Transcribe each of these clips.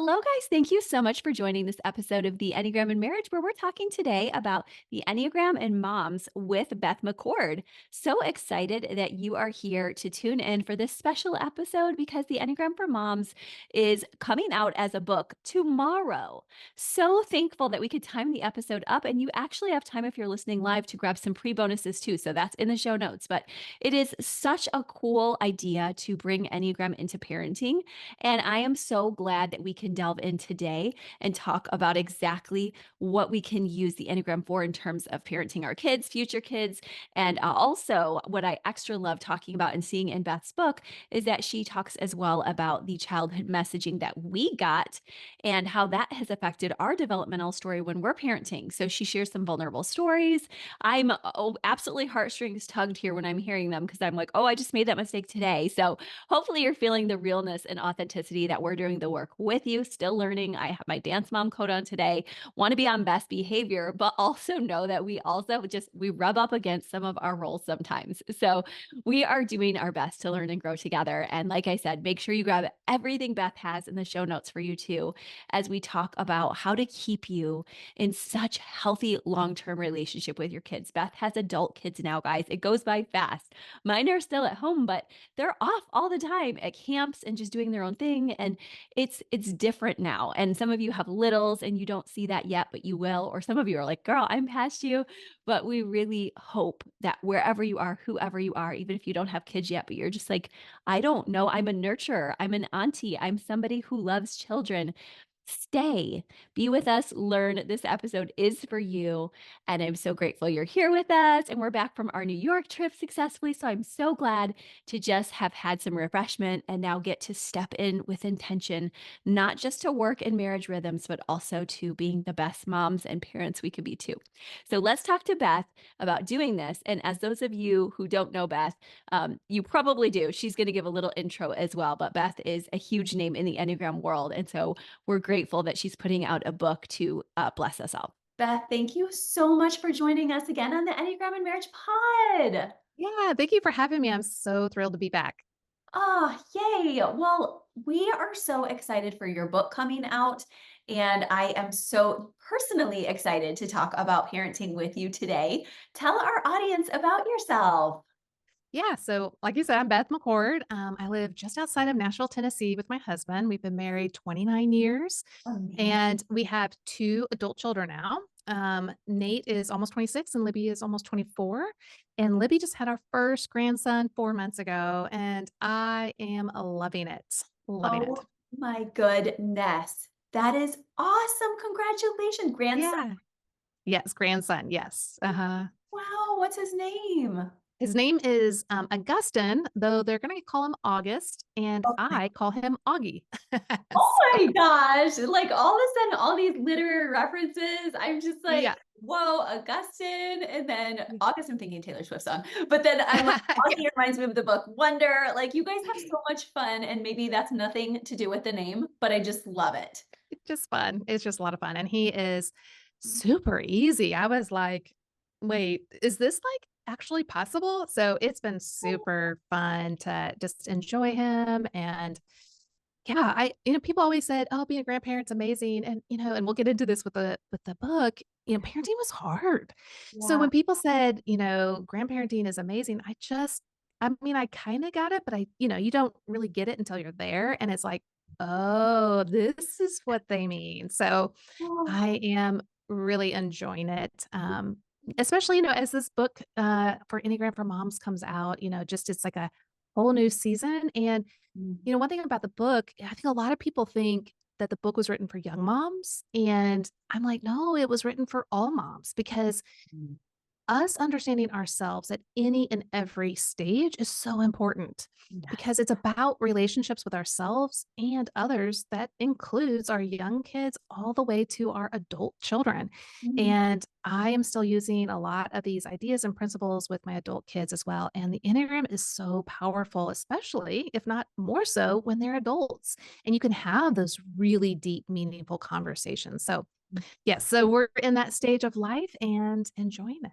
Hello, guys. Thank you so much for joining this episode of the Enneagram and Marriage, where we're talking today about the Enneagram and moms with Beth McCord. So excited that you are here to tune in for this special episode because the Enneagram for Moms is coming out as a book tomorrow. So thankful that we could time the episode up, and you actually have time if you're listening live to grab some pre bonuses too. So that's in the show notes. But it is such a cool idea to bring Enneagram into parenting. And I am so glad that we can delve in today and talk about exactly what we can use the Enneagram for in terms of parenting our kids, future kids. And also, what I extra love talking about and seeing in Beth's book is that she talks as well about the childhood messaging that we got and how that has affected our developmental story when we're parenting. So she shares some vulnerable stories. I'm absolutely heartstrings tugged here when I'm hearing them because I'm like, oh, I just made that mistake today. So hopefully you're feeling the realness and authenticity that we're doing the work with you, still learning. I have my dance mom coat on today, want to be on best behavior, but also know that we rub up against some of our roles sometimes. So we are doing our best to learn and grow together. And like I said, make sure you grab everything Beth has in the show notes for you too, as we talk about how to keep you in such healthy long-term relationship with your kids. Beth has adult kids now, guys. It goes by fast. Mine are still at home, but they're off all the time at camps and just doing their own thing. And it's different now. And some of you have littles and you don't see that yet, but you will. Or some of you are like, girl, I'm past you. But we really hope that wherever you are, whoever you are, even if you don't have kids yet, but you're just like, I don't know, I'm a nurturer, I'm an auntie, I'm somebody who loves children. Stay, be with us, learn. This episode is for you. And I'm so grateful you're here with us. And we're back from our New York trip successfully. So I'm so glad to just have had some refreshment and now get to step in with intention, not just to work in marriage rhythms, but also to being the best moms and parents we could be too. So let's talk to Beth about doing this. And as those of you who don't know Beth, you probably do. She's going to give a little intro as well. But Beth is a huge name in the Enneagram world. And so we're grateful that she's putting out a book to bless us all. Beth, thank you so much for joining us again on the Enneagram and Marriage Pod. Yeah, thank you for having me. I'm so thrilled to be back. Ah, yay. Well, we are so excited for your book coming out. And I am so personally excited to talk about parenting with you today. Tell our audience about yourself. Yeah, so like you said, I'm Beth McCord. I live just outside of Nashville, Tennessee with my husband. We've been married 29 years Amazing. and we have two adult children now. Nate is almost 26 and Libby is almost 24. And Libby just had our first grandson 4 months ago, and I am loving it. Loving it. Oh my goodness. That is awesome. Congratulations, grandson. Yeah. Yes, grandson. Yes. Uh-huh. Wow, what's his name? His name is Augustin, though they're going to call him August, and Oh my, I call him Augie. oh So, my gosh. Like all of a sudden, all these literary references, I'm just like, yeah. whoa, Augustine. And then August, I'm thinking Taylor Swift song. But then I'm like, Yeah, Augie reminds me of the book Wonder. Like you guys have so much fun. And maybe that's nothing to do with the name, but I just love it. it's just fun. It's just a lot of fun. And he is super easy. I was like, wait, is this like actually possible? So it's been super fun to just enjoy him. And yeah, people always said, "Oh, being a grandparent's amazing," and and we'll get into this with the book. Parenting was hard. So Yeah. when people said, grandparenting is amazing, I mean, I kind of got it, but you don't really get it until you're there, and it's like, oh, this is what they mean. So Oh, I am really enjoying it. Especially, as this book for Enneagram for Moms comes out, just it's like a whole new season. And mm, one thing about the book, I think a lot of people think that the book was written for young moms. And I'm like, no, it was written for all moms because mm. us understanding ourselves at any and every stage is so important because Yes. it's about relationships with ourselves and others. That includes our young kids all the way to our adult children. Mm. And I am still using a lot of these ideas and principles with my adult kids as well. And the Enneagram is so powerful, especially if not more so when they're adults. And you can have those really deep, meaningful conversations. So, yes, so we're in that stage of life and enjoying it.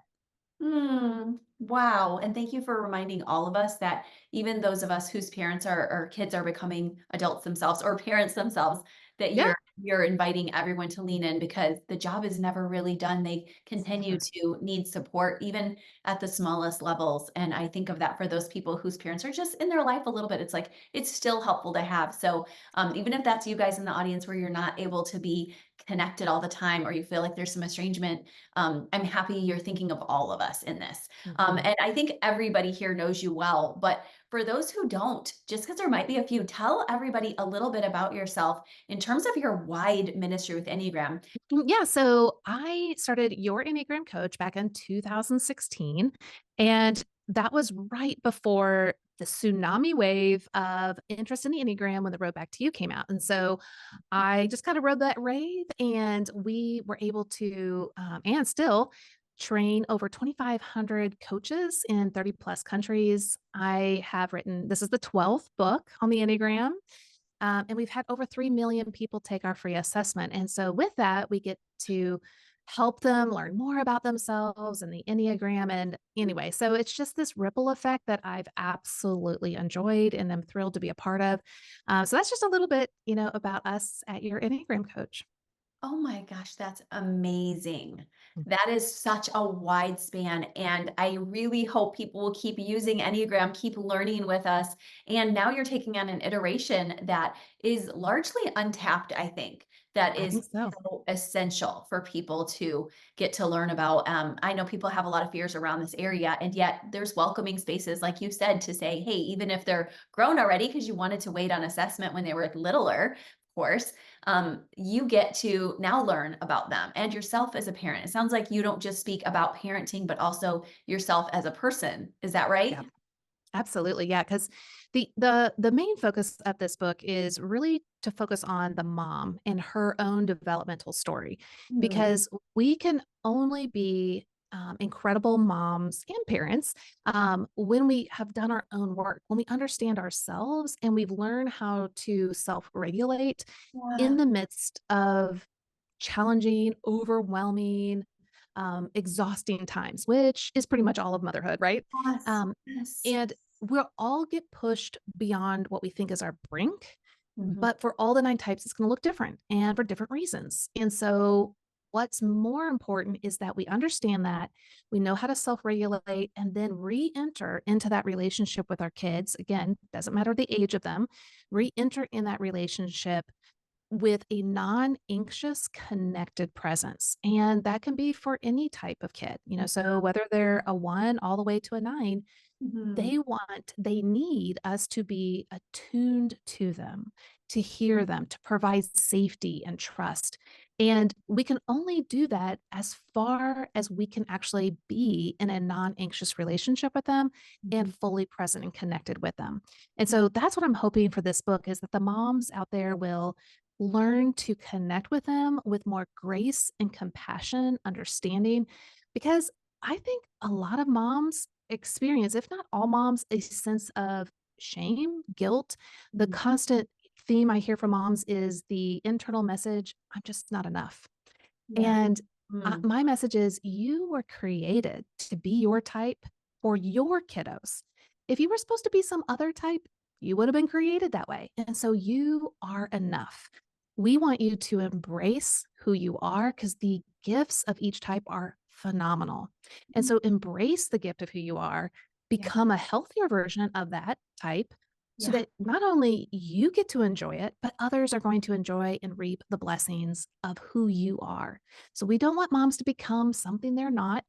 Wow. And thank you for reminding all of us that even those of us whose parents are or kids are becoming adults themselves or parents themselves, that Yeah. you're inviting everyone to lean in because the job is never really done. They continue Mhm. to need support, even at the smallest levels. And I think of that for those people whose parents are just in their life a little bit. It's like it's still helpful to have. So even if that's you guys in the audience where you're not able to be connected all the time or you feel like there's some estrangement, I'm happy you're thinking of all of us in this. Mhm. And I think everybody here knows you well, but for those who don't, just because there might be a few, tell everybody a little bit about yourself in terms of your wide ministry with Enneagram. Yeah, so I started Your Enneagram Coach back in 2016, and that was right before the tsunami wave of interest in the Enneagram when the Road Back to You came out. And so I just kind of rode that wave, and we were able to, and still train over 2,500 coaches in 30 plus countries. I have written, this is the 12th book on the Enneagram. And we've had over 3 million people take our free assessment. And so, with that, we get to help them learn more about themselves and the Enneagram. And anyway, so it's just this ripple effect that I've absolutely enjoyed and I'm thrilled to be a part of. So, that's just a little bit, about us at Your Enneagram Coach. Oh my gosh, that's amazing. That is such a wide span. And I really hope people will keep using Enneagram, keep learning with us. And now you're taking on an iteration that is largely untapped, I think, that I is think so. so essential for people to get to learn about. I know people have a lot of fears around this area, and yet there's welcoming spaces, like you said, to say, hey, even if they're grown already, because you wanted to wait on assessment when they were littler, of course, you get to now learn about them and yourself as a parent. It sounds like you don't just speak about parenting, but also yourself as a person. Is that Yeah. right? Absolutely, yeah, because the main focus of this book is really to focus on the mom and her own developmental story, Mm, because we can only be, incredible moms and parents, when we have done our own work, when we understand ourselves and we've learned how to self-regulate in yeah. the midst of challenging, overwhelming, exhausting times, which is pretty much all of motherhood, right? Yes. Um, Yes. and we'll all get pushed beyond what we think is our brink, Mhm. but for all the 9 types, it's going to look different and for different reasons. And so, what's more important is that we understand that we know how to self regulate and then re enter into that relationship with our kids. Again, doesn't matter the age of them, re enter in that relationship with a non-anxious connected presence. And that can be for any type of kid, so whether they're a 1 all the way to a 9, Mhm. they need us to be attuned to them, to hear them, to provide safety and trust. And we can only do that as far as we can actually be in a non-anxious relationship with them Mhm. and fully present and connected with them. And so that's what I'm hoping for this book is that the moms out there will learn to connect with them with more grace and compassion, understanding, because I think a lot of moms experience, if not all moms, a sense of shame, guilt. The Mhm. constant theme I hear from moms is the internal message, I'm just not enough. Yeah. And Mm. my message is you were created to be your type for your kiddos. If you were supposed to be some other type, you would have been created that way. And so you are enough. We want you to embrace who you are because the gifts of each type are phenomenal. And Mm. so embrace the gift of who you are, Yeah. become a healthier version of that type so Yeah. that not only you get to enjoy it, but others are going to enjoy and reap the blessings of who you are. So we don't want moms to become something they're not,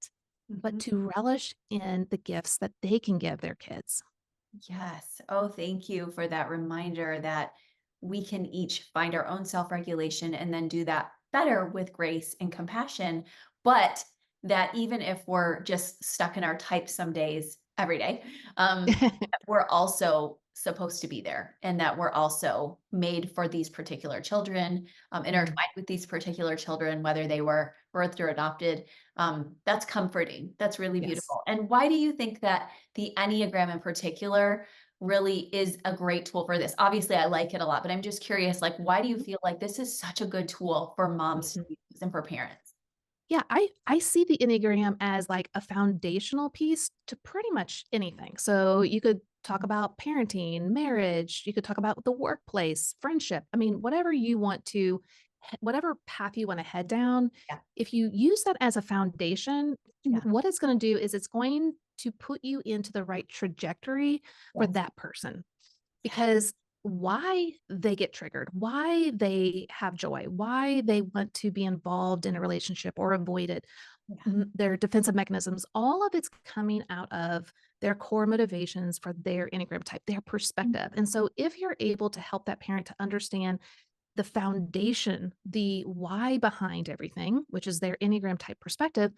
but Mhm. to relish in the gifts that they can give their kids. Yes. Oh, thank you for that reminder that we can each find our own self regulation and then do that better with grace and compassion. But that even if we're just stuck in our type some days, every day, we're also supposed to be there and that we're also made for these particular children, Mm, intertwined with these particular children, whether they were birthed or adopted. That's comforting. That's really yes. beautiful. And why do you think that the Enneagram in particular really is a great tool for this? Obviously, I like it a lot, but I'm just curious, like, why do you feel like this is such a good tool for moms to Mhm. use and for parents? Yeah, I see the Enneagram as like a foundational piece to pretty much anything. So you could talk about parenting, marriage, you could talk about the workplace, friendship. I mean, whatever you want to, whatever path you want to head down, Yeah. if you use that as a foundation, Yeah. what it's going to do is it's going to put you into the right trajectory for Yes. that person. Yes. Because why they get triggered, why they have joy, why they want to be involved in a relationship or avoid it, Yeah. their defensive mechanisms, all of it's coming out of their core motivations for their Enneagram type, their perspective. Mhm. And so if you're able to help that parent to understand the foundation, the why behind everything, which is their Enneagram type perspective,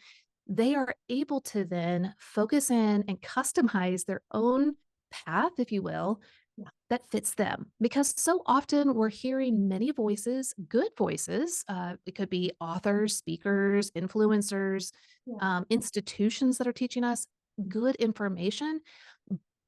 they are able to then focus in and customize their own path, if you will, Yeah. that fits them. Because so often we're hearing many voices, good voices. It could be authors, speakers, influencers, Yeah. institutions that are teaching us good information.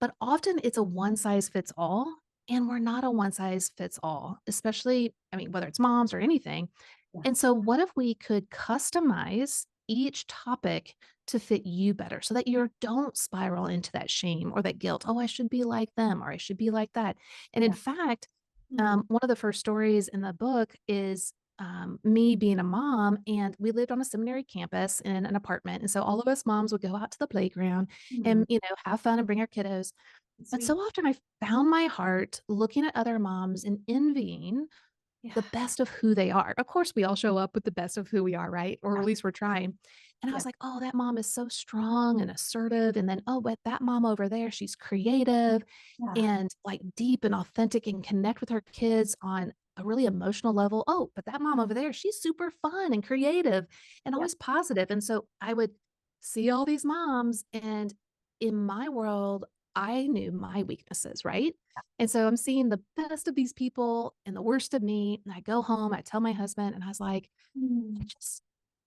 But often it's a one size fits all. And we're not a one size fits all, especially, I mean, whether it's moms or anything. Yeah. And so, what if we could customize each topic to fit you better so that you don't spiral into that shame or that guilt? Oh, I should be like them or I should be like that. And in Yeah. fact, Mm. one of the first stories in the book is me being a mom, and we lived on a seminary campus in an apartment. And so all of us moms would go out to the playground Mm. and, have fun and bring our kiddos. But so Sweet. often I found my heart looking at other moms and envying Yeah. the best of who they are. Of course, we all show up with the best of who we are, right? Or Yeah. at least we're trying. And I Yeah. was like, oh, that mom is so strong and assertive. And then, oh, but that mom over there, she's creative Yeah. and like deep and authentic and connect with her kids on a really emotional level. Oh, but that mom over there, she's super fun and creative and Yeah. always positive. And so I would see all these moms, and in my world, I knew my weaknesses, right? And so I'm seeing the best of these people and the worst of me. And I go home, I tell my husband, and I was like, I Mm. just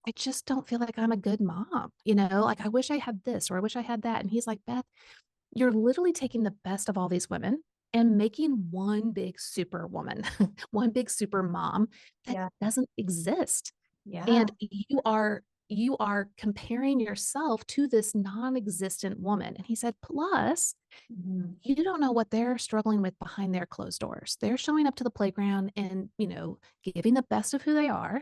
I just don't feel like I'm a good mom. Like I wish I had this or I wish I had that. And he's like, Beth, you're literally taking the best of all these women and making one big super woman, one big super mom that Yeah. doesn't exist. Yeah. And you are comparing yourself to this non-existent woman. And he said, plus Mhm. you don't know what they're struggling with behind their closed doors. They're showing up to the playground and, giving the best of who they are,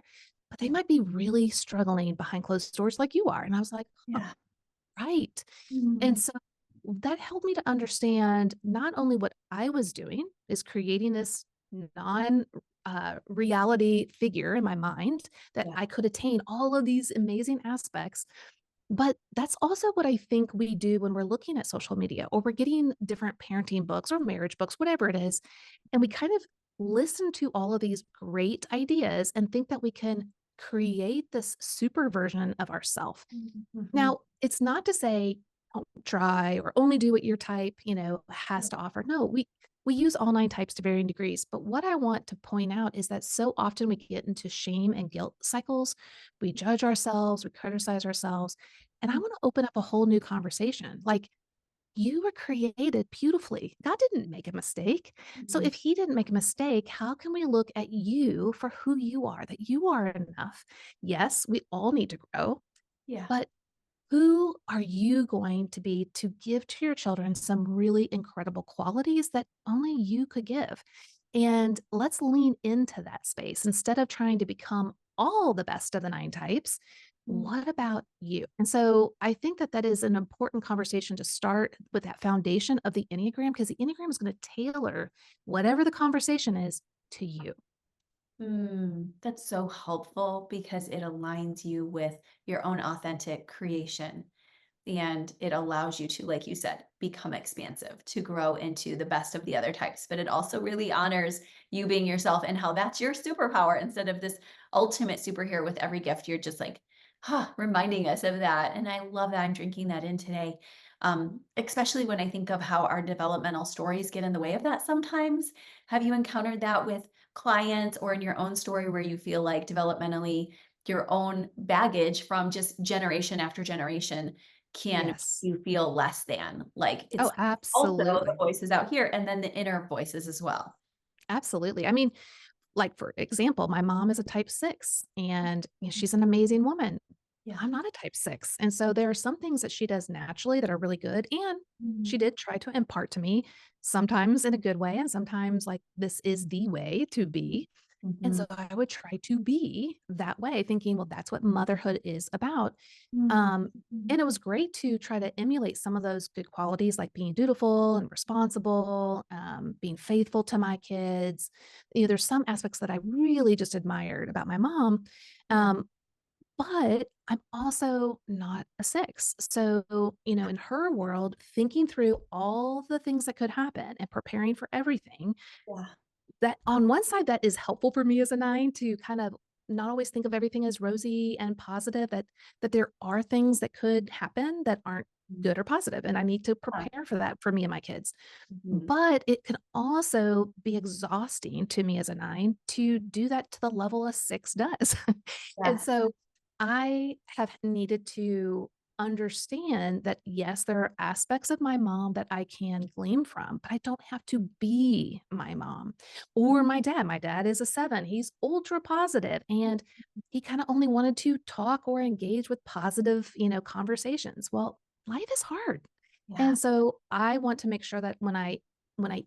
but they Yeah. might be really struggling behind closed doors like you are. And I was like, huh, Yeah. right. And Mm. so that helped me to understand not only what I was doing is creating this non reality figure in my mind that Yeah. I could attain all of these amazing aspects, but that's also what I think we do when we're looking at social media or we're getting different parenting books or marriage books, whatever it is. And we kind of listen to all of these great ideas and think that we can create this super version of ourselves. Mhm. Mhm. Now, it's not to say don't try or only do what your type, has Yeah. to offer. No, we use all 9 types to varying degrees. But what I want to point out is that so often we get into shame and guilt cycles. We judge ourselves, we criticize ourselves. And I Mm. want to open up a whole new conversation. Like you were created beautifully. God didn't make a mistake. So Mhm. if he didn't make a mistake, how can we look at you for who you are, that you are enough? Yes, we all need to grow, Yeah. but who are you going to be to give to your children some really incredible qualities that only you could give? And let's lean into that space instead of trying to become all the best of the 9 types. Mm. What about you? And so I think that that is an important conversation to start with that foundation of the Enneagram because the Enneagram is going to tailor whatever the conversation is to you. Mm. That's so helpful because it aligns you with your own authentic creation. And it allows you to, like you said, become expansive, to grow into the best of the other types. But it also really honors you being yourself and how that's your superpower instead of this ultimate superhero with every gift. You're just like, reminding us of that. And I love that I'm drinking that in today. Especially when I think of how our developmental stories get in the way of that sometimes. Have you encountered that with clients or in your own story where you feel like developmentally your own baggage from just generation after generation can make Yes. you feel less than? Like Oh, it's also the absolutely. voices out here and then the inner voices as well. Absolutely. I mean, like, for example, my mom is a type 6 and she's an amazing woman. Yeah. I'm not a type 6, and so there are some things that she does naturally that are really good, and she Mhm. did try to impart to me, sometimes in a good way and sometimes, like, this is the way to be, and Mhm. so I would try to be that way, thinking, "Well, that's what motherhood is about." Mhm. Um, Mhm. and it was great to try to emulate some of those good qualities, like being dutiful and responsible, being faithful to my kids. There's some aspects that I really just admired about my mom. Yeah. Um, but I'm also not a 6. So, in her world, thinking through all the things that could happen and preparing for everything, Yeah. that on one side, that is helpful for me as a 9 to kind of not always think of everything as rosy and positive, that there are things that could happen that aren't Mhm. good or positive, and I need to Yeah. prepare for that for me and my kids. Mhm. But it can also be exhausting to me as a 9 to do that to the level a 6 does. And Yes. so I have needed to understand that, yes, there are aspects of my mom that I can glean from, but I don't have to be my mom or my dad. My dad is a 7. He's ultra positive, and he kind of only wanted to talk or engage with positive, conversations. Well, life is hard. Yeah. And so I want to make sure that when I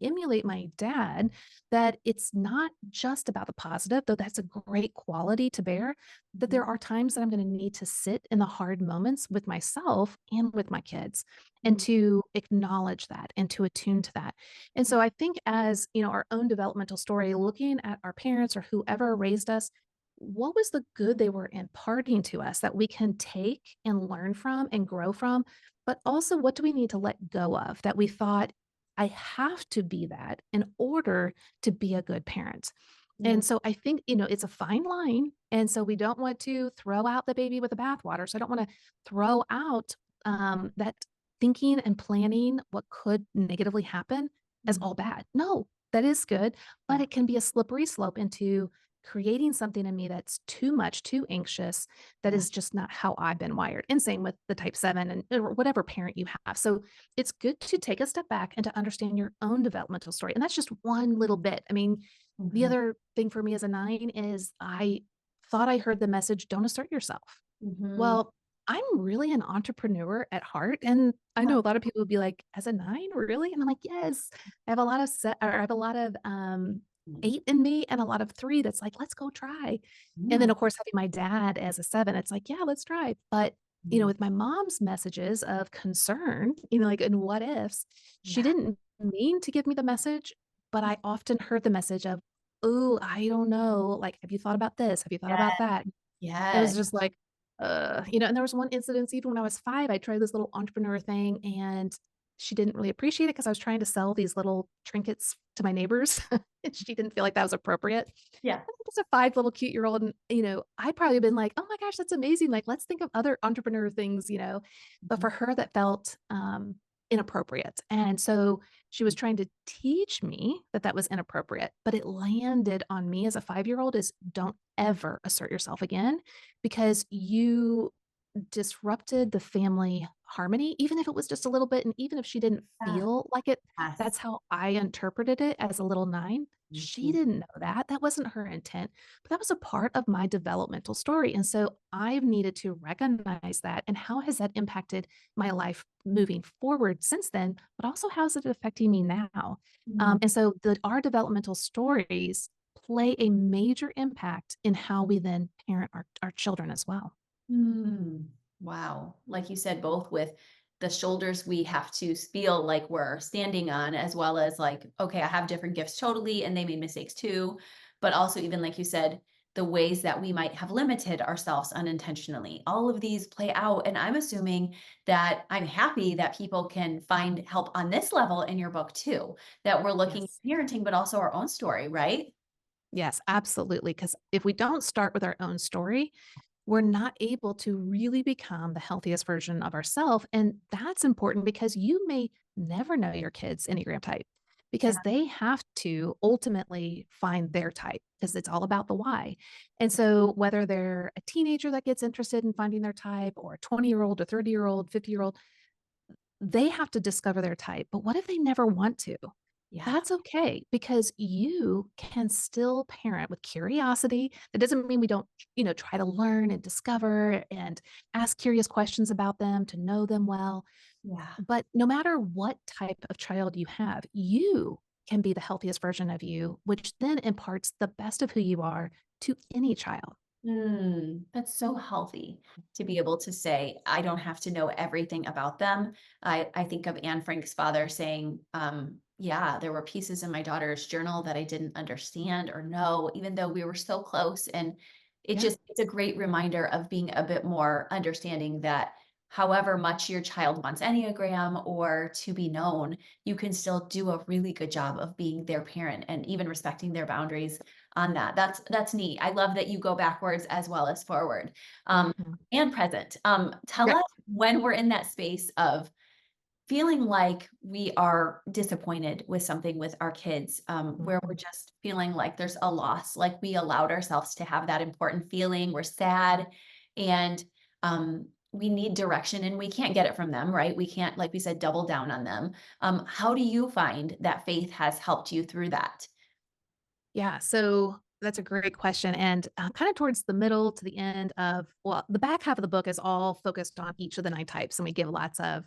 emulate my dad, that it's not just about the positive, though that's a great quality to bear, that Mhm. there are times that I'm going to need to sit in the hard moments with myself and with my kids and Mhm. to acknowledge that and to attune to that. And so I think as, our own developmental story, looking at our parents or whoever raised us, what was the good they were imparting to us that we can take and learn from and grow from? But also, what do we need to let go of that we thought, I have to be that in order to be a good parent? Mhm. And so I think, it's a fine line. And so we don't want to throw out the baby with the bathwater. So I don't want to throw out that thinking and planning what could negatively happen as Mhm. all bad. No, that is good, but Yeah. it can be a slippery slope into creating something in me that's too much, too anxious, that Yeah. is just not how I've been wired. And same with the type 7 and or whatever parent you have. So it's good to take a step back and to understand your own developmental story. And that's just one little bit. I mean, the Mhm. other thing for me as a 9 is I thought I heard the message, "Don't assert yourself." Mhm. Well, I'm really an entrepreneur at heart, and I Yeah. know a lot of people would be like, "As a 9, really?" And I'm like, "Yes." I have a lot of I have a lot of, Mhm. 8 in me and a lot of 3 that's like, "Let's go try." And then, Yeah. of course, having my dad as a 7, it's like, "Yeah, let's try." But, Mhm. with my mom's messages of concern, like, and what ifs, she Yeah. didn't mean to give me the message, but I often heard the message of, "Ooh, I don't know, like, have you thought about this? Have you thought Yeah. about that?" It was Yes. just like, and there was one incident even when I was 5, I tried this little entrepreneur thing, and she didn't really appreciate it because I was trying to sell these little trinkets to my neighbors, and she didn't feel like that was appropriate. Yeah. I think it's a 5 little cute year old, and, I'd probably been like, "Oh my gosh, that's amazing, like, let's think of other entrepreneur things," but Mhm. for her, that felt, inappropriate, and so she was trying to teach me that that was inappropriate, but it landed on me as a 5-year-old is, "Don't ever assert yourself again because you disrupted the family harmony, even if it was just a little bit, and even if she didn't Yeah. feel like it." Yes. That's how I interpreted it as a little 9. She Mhm. didn't know that. That wasn't her intent, but that was a part of my developmental story, and so I've needed to recognize that, and how has that impacted my life moving forward since then, but also how is it affecting me now? Mhm. And so our developmental stories play a major impact in how we then parent our children as well. Mm. Wow. Like you said, both with the shoulders we have to feel like we're standing on, as well as like, okay, I have different gifts totally, and they made mistakes too. But also, even like you said, the ways that we might have limited ourselves unintentionally. All of these play out. And I'm assuming that I'm happy that people can find help on this level in your book too, that we're looking Yes. at parenting, but also our own story, right? Yes, absolutely. Because if we don't start with our own story, we're not able to really become the healthiest version of ourselves. And that's important because you may never know your kid's Enneagram type Yeah. because they have to ultimately find their type because it's all about the why. And so, whether they're a teenager that gets interested in finding their type or a 20-year-old, a 30-year-old, 50-year-old, they have to discover their type. But what if they never want to? Yeah. That's okay because you can still parent with curiosity. That doesn't mean we don't, try to learn and discover and ask curious questions about them to know them well. Yeah. But no matter what type of child you have, you can be the healthiest version of you, which then imparts the best of who you are to any child. That's so healthy to be able to say, I don't have to know everything about them. I think of Anne Frank's father saying, yeah, there were pieces in my daughter's journal that I didn't understand or know, even though we were so close. And Yeah. it's a great reminder of being a bit more understanding that however much your child wants Enneagram or to be known, you can still do a really good job of being their parent and even respecting their boundaries on that. That's neat. I love that you go backwards as well as forward, Mhm. and present. Tell Right. us when we're in that space of feeling like we are disappointed with something with our kids, where we're Mhm. just feeling like there's a loss, like we allowed ourselves to have that important feeling. We're sad and we need direction and we can't get it from them, right? We can't, like we said, double down on them. How do you find that faith has helped you through that? Yeah, so that's a great question. And kind of towards the middle to the end of, well, the back half of the book is all focused on each of the nine types. And we give lots of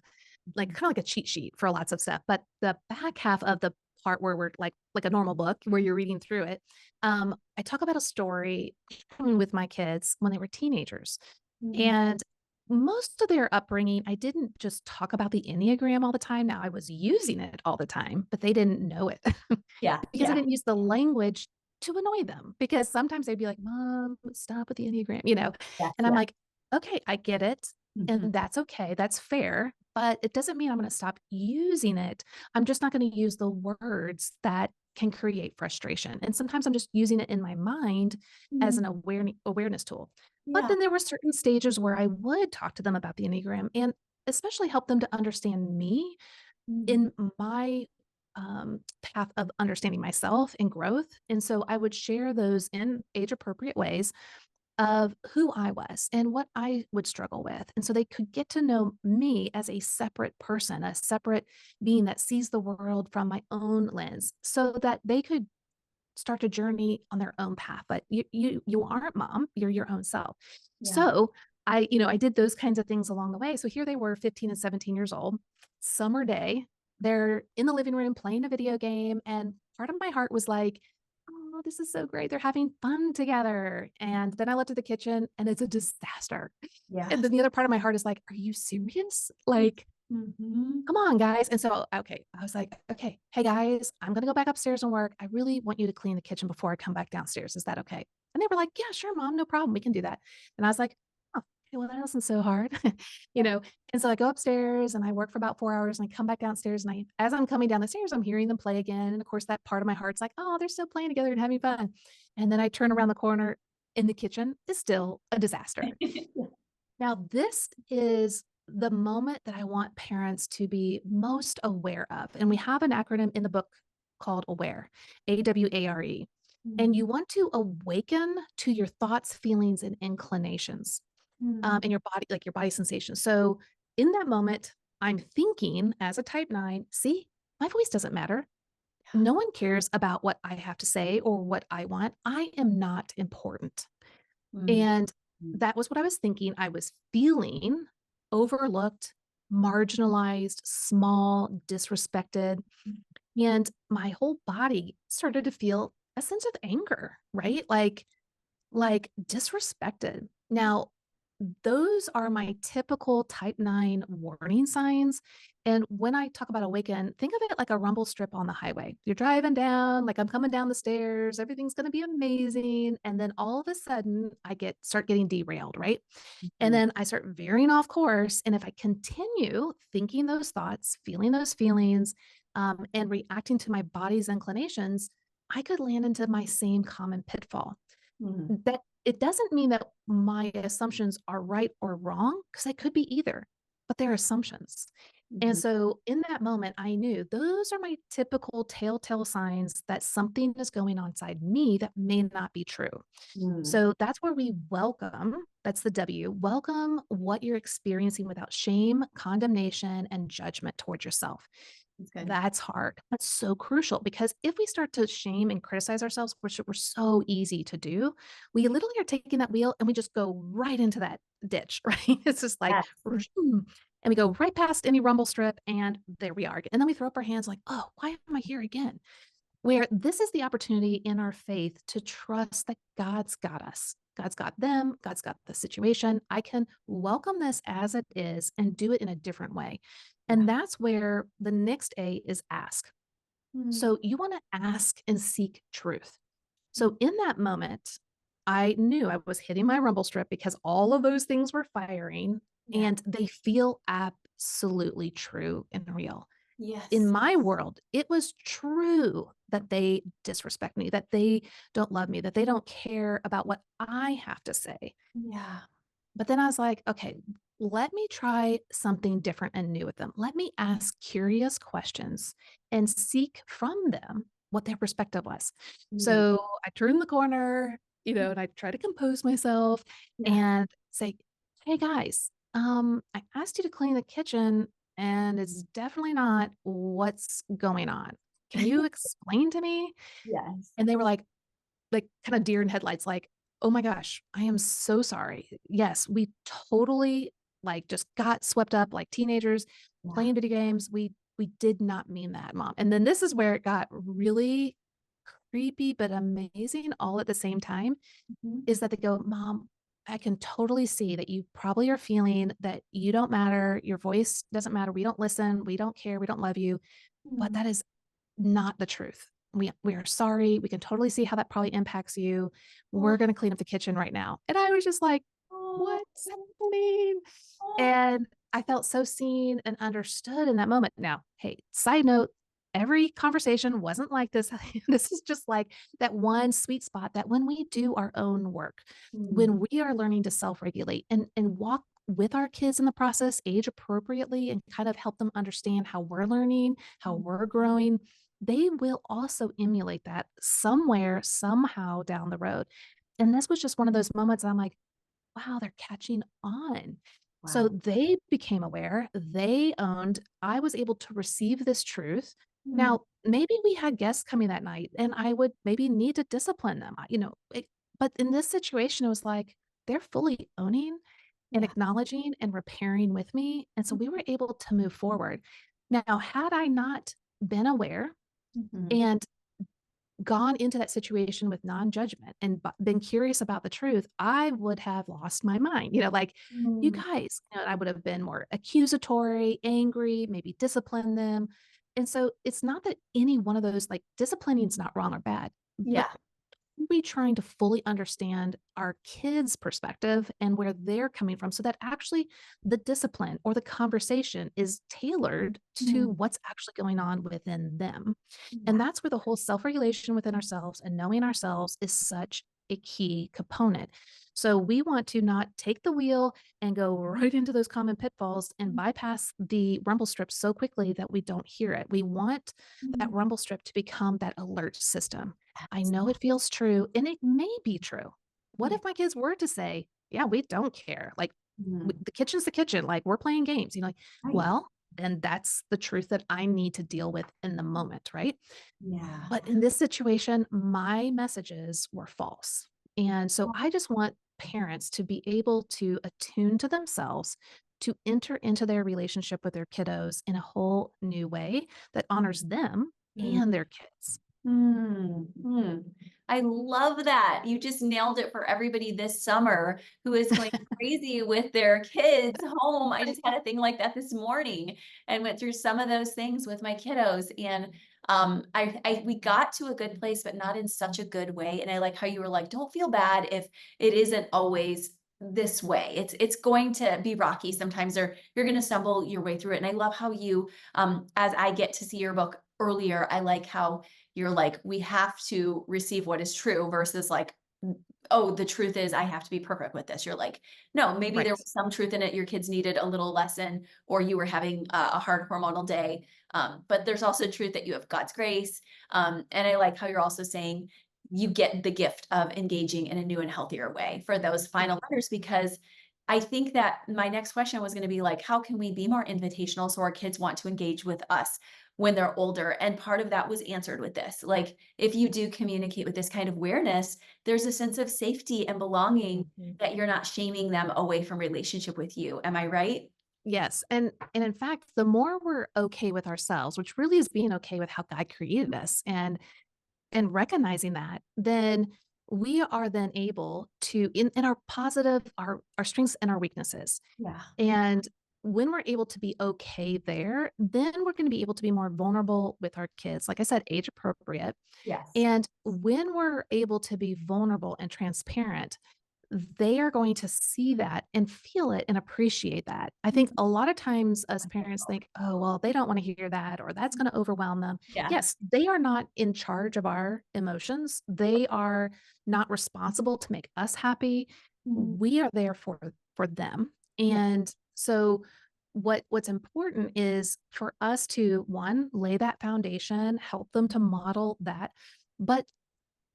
like kind of like a cheat sheet for lots of stuff. But the back half of the part where we're like a normal book where you're reading through it, I talk about a story with my kids when they were teenagers. Mm, And most of their upbringing, I didn't just talk about the Enneagram all the time. Now I was using it all the time, but they didn't know it. yeah, Because I yeah, didn't use the language to annoy them, because sometimes they'd be like, "Mom, stop with the Enneagram," yes, and I'm yeah. like, "Okay, I get it, Mhm. and that's okay, that's fair, but it doesn't mean I'm gonna stop using it. I'm just not gonna use the words that can create frustration, and sometimes I'm just using it in my mind as Mhm. an awareness tool." But Yeah. then there were certain stages where I would talk to them about the Enneagram and especially help them to understand me Mhm. in my path of understanding myself and growth. And so I would share those in age appropriate ways of who I was and what I would struggle with. And so they could get to know me as a separate person, a separate being that sees the world from my own lens, so that they could start a journey on their own path. But you aren't mom, you're your own self. Yeah. So I did those kinds of things along the way. So here they were 15 and 17 years old, summer day. They're in the living room playing a video game. And part of my heart was like, oh, this is so great. They're having fun together. And then I looked at the kitchen and it's a disaster. And Yes. then the other part of my heart is like, are you serious? Like, Mhm. come on, guys. And so, okay, I was like, okay, hey guys, I'm going to go back upstairs and work. I really want you to clean the kitchen before I come back downstairs. Is that okay? And they were like, yeah, sure, mom, no problem. We can do that. And I was like, oh, okay, well, that wasn't so hard, you know? And so I go upstairs and I work for about 4 hours and I come back downstairs. And as I'm coming down the stairs, I'm hearing them play again. And of course, that part of my heart's like, oh, they're still playing together and having fun. And then I turn around the corner and the kitchen is still a disaster. Now, this is the moment that I want parents to be most aware of. And we have an acronym in the book called AWARE, AWARE. And Mhm. you want to awaken to your thoughts, feelings, and inclinations Mm. in your body, like your body sensations. So in that moment, I'm thinking as a type 9, see, my voice doesn't matter. No one cares about what I have to say or what I want. I am not important. Mm. And Mm. that was what I was thinking. I was feeling overlooked, marginalized, small, disrespected. And my whole body started to feel a sense of anger, right? Like disrespected. Now, those are my typical type 9 warning signs. And when I talk about awaken, think of it like a rumble strip on the highway. You're driving down, like I'm coming down the stairs, everything's going to be amazing. And then all of a sudden, start getting derailed, right? And Mhm. then I start veering off course. And if I continue thinking those thoughts, feeling those feelings, and reacting to my body's inclinations, I could land into my same common pitfall. Mhm. That it doesn't mean that my assumptions are right or wrong, because they could be either, but they're assumptions. And Mhm. so in that moment, I knew those are my typical telltale signs that something is going on inside me that may not be true. Mm. So that's where we welcome, that's the W, welcome what you're experiencing without shame, condemnation, and judgment towards yourself. That's good. That's hard. That's so crucial because if we start to shame and criticize ourselves, which we're so easy to do, we literally are taking that wheel and we just go right into that ditch, right? It's just like, Yes. "Vroom," and we go right past any rumble strip and there we are. And then we throw up our hands like, oh, why am I here again? Where this is the opportunity in our faith to trust that God's got us. God's got them. God's got the situation. I can welcome this as it is and do it in a different way. Yeah. And that's where the next A is ask. Mm, So you want to ask and seek truth. mm, So in that moment, I knew I was hitting my rumble strip because all of those things were firing yeah. and they feel absolutely true and real. In Yes. my world, it was true that they disrespect me, that they don't love me, that they don't care about what I have to say. Yeah. But then I was like, okay, let me try something different and new with them. Let me ask curious questions and seek from them what their perspective was. Mm, So I turned the corner, and I try to compose myself yeah. and say, hey guys, I asked you to clean the kitchen and it's definitely not what's going on. Can you explain to me? Yes. And they were like kind of deer in headlights, like, "Oh my gosh, I am so sorry. Yes, we totally like just got swept up like teenagers Yeah. playing video games. We did not mean that, mom." And then this is where it got really creepy but amazing all at the same time Mhm. is that they go, "Mom, I can totally see that you probably are feeling that you don't matter. Your voice doesn't matter. We don't listen. We don't care. We don't love you. But Mm, that is not the truth. We are sorry. We can totally see how that probably impacts you. We're oh, gonna clean up the kitchen right now." And I was just like, oh, "What's happening?" oh, And I felt so seen and understood in that moment. Now, hey, side note, every conversation wasn't like this. This is just like that one sweet spot that when we do our own work, mm, when we are learning to self-regulate and walk with our kids in the process, age appropriately, and kind of help them understand how we're learning, how mm, we're growing, they will also emulate that somewhere, somehow down the road. And this was just one of those moments I'm like, wow, they're catching on. So wow. they became aware, they owned, I was able to receive this truth. Mm, Now, maybe we had guests coming that night and I would maybe need to discipline them, but in this situation, it was like they're fully owning and yeah. acknowledging and repairing with me. And so we were able to move forward. Now, had I not been aware Mhm. and gone into that situation with non-judgment and been curious about the truth, I would have lost my mind. Like, you Mm, guys, I would have been more accusatory, angry, maybe discipline them. And so it's not that any one of those, like, disciplining is not wrong or bad, but yeah. we trying to fully understand our kids' perspective and where they're coming from so that actually the discipline or the conversation is tailored to Mm, what's actually going on within them. And yeah. that's where the whole self-regulation within ourselves and knowing ourselves is such a key component. So we want to not take the wheel and go right into those common pitfalls and bypass the rumble strip so quickly that we don't hear it. We want that Mm, rumble strip to become that alert system. I yes. know it feels true, and it may be true. What Yeah. if my kids were to say, "Yeah, we don't care. Like, Mm, the kitchen's the kitchen. Like, we're playing games." Like, right. well, then that's the truth that I need to deal with in the moment, right? Yeah. But in this situation, my messages were false. And so I just want parents to be able to attune to themselves, to enter into their relationship with their kiddos in a whole new way that honors them Mm. and their kids. Mm, mm. I love that. You just nailed it for everybody this summer who is going crazy with their kids home. I just had a thing like that this morning and went through some of those things with my kiddos. And we got to a good place, but not in such a good way. And I like how you were like, don't feel bad if it isn't always this way. It's going to be rocky sometimes, or you're going to stumble your way through it. And I love how you, as I get to see your book earlier, I like how you're like, we have to receive what is true versus like, oh, the truth is I have to be perfect with this. You're like, no, maybe there Right. was some truth in it. Your kids needed a little lesson, or you were having a hard hormonal day. But there's also truth that you have God's grace. And I like how you're also saying you get the gift of engaging in a new and healthier way for those final letters, because I think that my next question was going to be like, how can we be more invitational so our kids want to engage with us? when they're older. And part of that was answered with this. Like, if you do communicate with this kind of awareness, there's a sense of safety and belonging Mhm. that you're not shaming them away from relationship with you. Am I right? Yes, and in fact, the more we're okay with ourselves, which really is being okay with how God created us and recognizing that, then we are then able to in our positive, our strengths and our weaknesses. Yeah. And when we're able to be okay there, then we're gonna be able to be more vulnerable with our kids. Like I said, age appropriate. Yes. And when we're able to be vulnerable and transparent, they are going to see that and feel it and appreciate that. I think a lot of times us parents think, oh, well, they don't want to hear that or that's going to overwhelm them. Yeah. Yes, they are not in charge of our emotions. They are not responsible to make us happy. Mhm. We are there for them. Yeah. And so what's important is for us to one, lay that foundation, help them to model that, but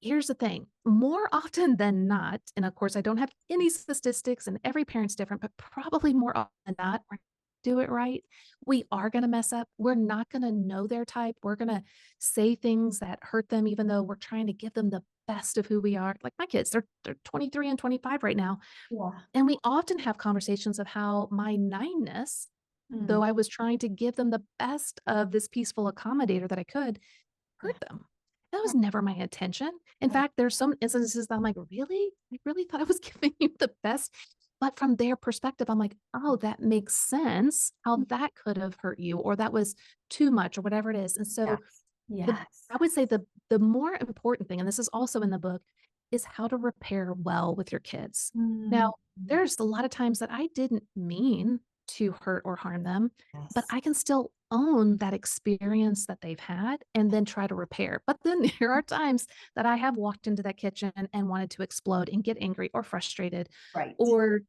here's the thing, more often than not, and of course, I don't have any statistics and every parent's different, but probably more often than not, we're do it right. We are going to mess up. We're not going to know their type. We're going to say things that hurt them, even though we're trying to give them the best of who we are. Like my kids, they're 23 and 25 right now. Yeah. And we often have conversations of how my 9ness, Mm. though I was trying to give them the best of this peaceful accommodator that I could, Yeah. hurt them. That was never my intention. In Right. fact, there's some instances that I'm like, "Really? I really thought I was giving you the best." But from their perspective, I'm like, "Oh, that makes sense, how that could have hurt you, or that was too much, or whatever it is." And so Yes. the Yes. I would say the more important thing, and this is also in the book, is how to repair well with your kids. Now, Mm. there's a lot of times that I didn't mean to hurt or harm them, but Yes. I can still own that experience that they've had and then try to repair. But then there are times that I have walked into that kitchen and wanted to explode and get angry or frustrated, Right. or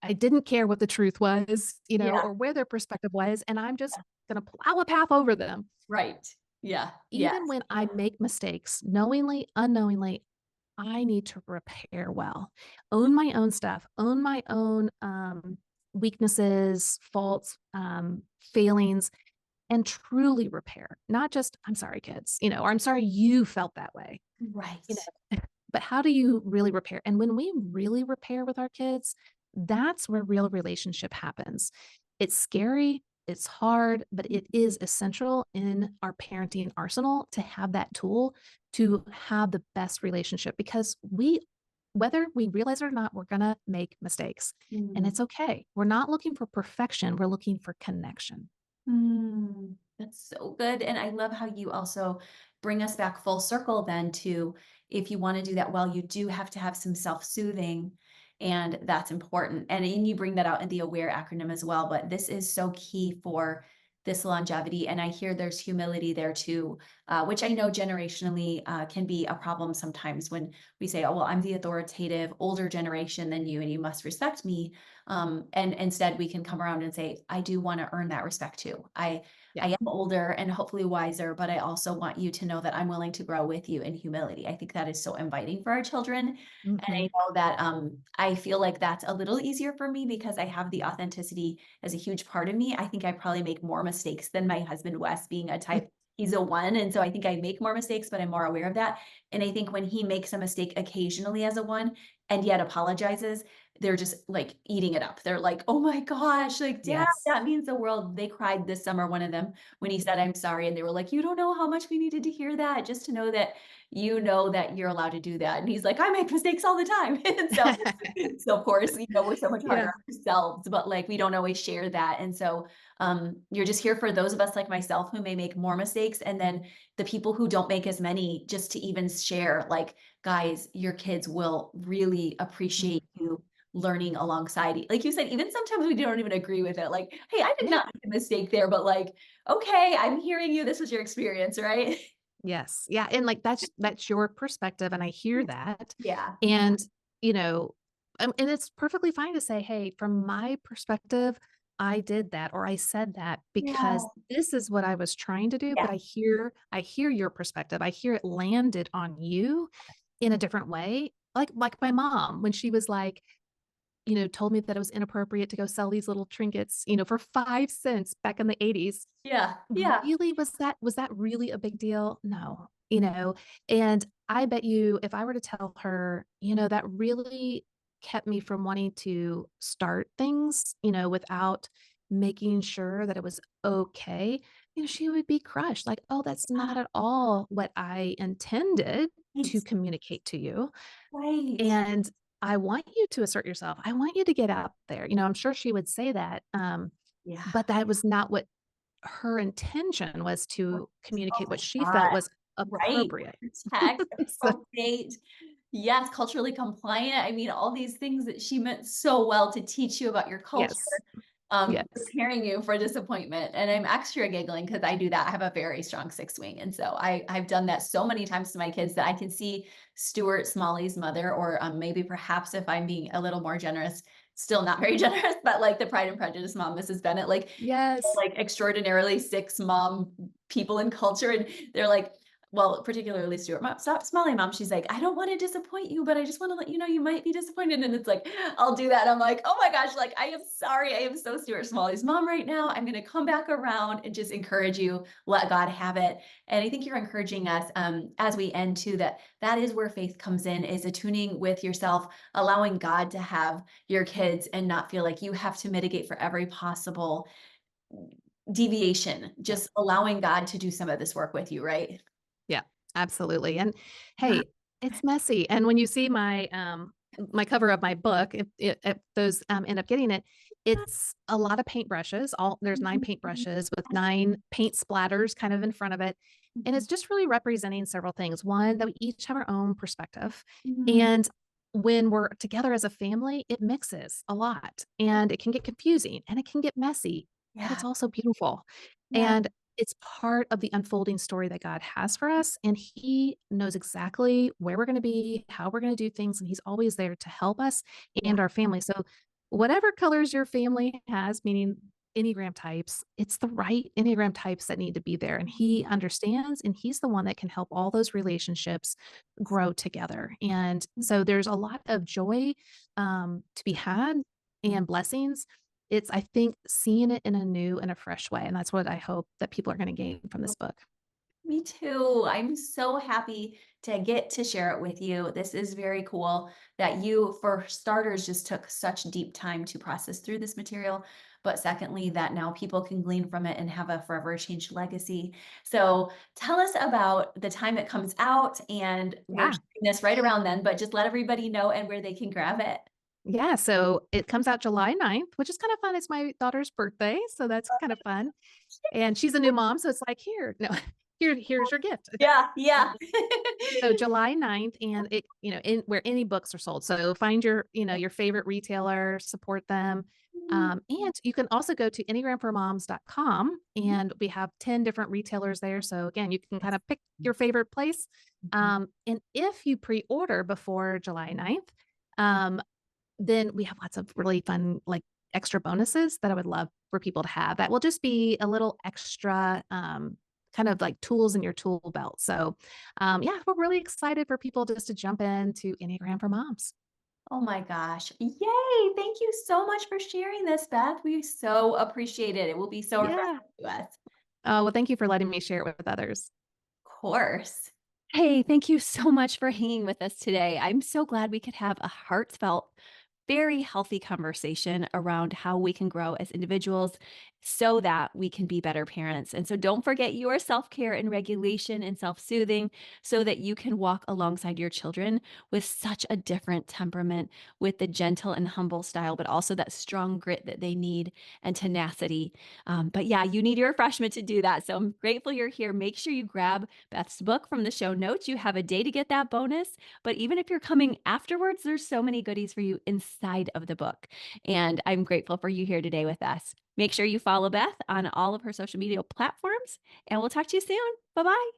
I didn't care what the truth was, Yeah. or where their perspective was, and I'm just gonna plow a path over them. Right. Yeah. Yes. Even when I make mistakes, knowingly, unknowingly, I need to repair well, own my own stuff, own my own weaknesses, faults, failings, and truly repair. Not just, I'm sorry, kids, or I'm sorry you felt that way, you Right. know, but how do you really repair? And when we really repair with our kids, that's where real relationship happens. It's scary, it's hard, but it is essential in our parenting arsenal to have that tool to have the best relationship because whether we realize it or not, we're going to make mistakes and Mm. it's okay. We're not looking for perfection. We're looking for connection. Mm, that's so good. And I love how you also bring us back full circle then to, if you want to do that well, you do have to have some self-soothing, and that's important. And you bring that out in the AWARE acronym as well, but this is so key for this longevity. And I hear there's humility there too, which I know generationally can be a problem sometimes when we say, oh, well, I'm the authoritative older generation than you, and you must respect me. And instead we can come around and say, I do want to earn that respect too. I Yeah. am older and hopefully wiser, but I also want you to know that I'm willing to grow with you in humility. I think that is so inviting for our children. And I Hmm. know that I feel like that's a little easier for me because I have the authenticity as a huge part of me. I think I probably make more mistakes than my husband, Wes, being a type. He's a one. And so I think I make more mistakes, but I'm more aware of that. And I think when he makes a mistake occasionally as a one and yet apologizes, they're just like eating it up. They're like, "Oh my gosh, like dad, Yes. that means the world." They cried this summer, one of them, when he said, "I'm sorry." And they were like, "You don't know how much we needed to hear that, just to know that you know that you're allowed to do that." And he's like, "I make mistakes all the time." And so of course, we're so much harder Yeah. on ourselves, but like we don't always share that. And so you're just here for those of us like myself who may make more mistakes, and then the people who don't make as many, just to even share, like, guys, your kids will really appreciate Mhm. you learning alongside you. Like you said, even sometimes we don't even agree with it. Like, hey, I did Yeah. not make a mistake there, but like, okay, I'm hearing you. This was your experience, right? Yes. Yeah, and, like, that's your perspective, and I hear that, Yeah. and, you know, and it's perfectly fine to say, "Hey, from my perspective, I did that, or I said that because Yeah. this is what I was trying to do, Yeah. but I hear your perspective. I hear it landed on you in a different way." Like my mom, when she was like, told me that it was inappropriate to go sell these little trinkets, for 5 cents back in the '80s. Yeah. Yeah. Really, was that really a big deal? No, and I bet you if I were to tell her, that really kept me from wanting to start things, without making sure that it was okay, she would be crushed, like, "Oh, that's not at all what I intended to Right. communicate to you, Right. and I want you to assert yourself. I want you to get out there." I'm sure she would say that, Yeah. but that was not what her intention was, Right. to Oh communicate my what she felt God. was Right. appropriate. Protect, So appropriate. Yes, culturally compliant. I mean, all these things that she meant so well to teach you about your culture, yes, yes. preparing you for disappointment. And I'm extra giggling because I do that. I have a very strong six wing. And so I've done that so many times to my kids that I can see Stuart Smalley's mother, or maybe perhaps if I'm being a little more generous, still not very generous, but like the Pride and Prejudice mom, Mrs. Bennett, Yes. like extraordinarily six mom people in culture. And they're like, well, particularly Stuart, mom, stop smiling, mom. She's like, I don't want to disappoint you, but I just want to let you know you might be disappointed. And it's like, I'll do that. I'm like, oh my gosh, like, I am sorry. I am so Stuart Smalley's mom right now. I'm going to come back around and just encourage you. Let God have it. And I think you're encouraging us as we end too, that is where faith comes in, is attuning with yourself, allowing God to have your kids and not feel like you have to mitigate for every possible deviation, Yeah. just allowing God to do some of this work with you, right? Yeah, absolutely, and hey, it's messy, and when you see my cover of my book, if those, end up getting it, it's a lot of paintbrushes, all there's 9 Mhm. paintbrushes with 9 paint splatters kind of in front of it, and Mhm. it's just really representing several things. One, that we each have our own perspective, Mhm. and when we're together as a family, it mixes a lot, and it can get confusing, and it can get messy, but it's Yeah. also beautiful, Yeah. and it's part of the unfolding story that God has for us, and He knows exactly where we're gonna be, how we're gonna do things, and He's always there to help us Yeah. and our family. So, whatever colors your family has, meaning Enneagram types, it's the right Enneagram types that need to be there, and He understands, and He's the one that can help all those relationships grow together. And so, there's a lot of joy to be had and blessings. It's, I think, seeing it in a new and a fresh way, and that's what I hope that people are gonna gain from this book. Me too. I'm so happy to get to share it with you. This is very cool that you, for starters, just took such deep time to process through this material. But secondly, that now people can glean from it and have a forever changed legacy. So tell us about the time it comes out, and we're Yeah. shooting this right around then, but just let everybody know and where they can grab it. Yeah, so it comes out July 9th, which is kinda fun. It's my daughter's birthday, so that's kind of fun, and she's a new mom, so it's like, "Here, no, here's your gift." Yeah, yeah. So July 9th, and it in where any books are sold. So find your favorite retailer, support them. And you can also go to enneagramformoms.com, and we have 10 different retailers there. So again, you can kind of pick your favorite place. And if you pre-order before July 9th, um, then we have lots of really fun, like, extra bonuses that I would love for people to have. That will just be a little extra, kind of like tools in your tool belt. So, yeah, we're really excited for people just to jump into Enneagram for Moms. Oh my gosh. Yay. Thank you so much for sharing this, Beth. We so appreciate it. It will be so Yeah. refreshing to us. Oh, well, thank you for letting me share it with others. Of course. Hey, thank you so much for hanging with us today. I'm so glad we could have a heartfelt, very healthy conversation around how we can grow as individuals so that we can be better parents. And so don't forget your self care and regulation and self soothing so that you can walk alongside your children with such a different temperament, with the gentle and humble style, but also that strong grit that they need and tenacity. But yeah, you need your refreshment to do that. So I'm grateful you're here. Make sure you grab Beth's book from the show notes. You have a day to get that bonus. But even if you're coming afterwards, there's so many goodies for you inside of the book. And I'm grateful for you here today with us. Make sure you follow Beth on all of her social media platforms, and we'll talk to you soon. Bye bye.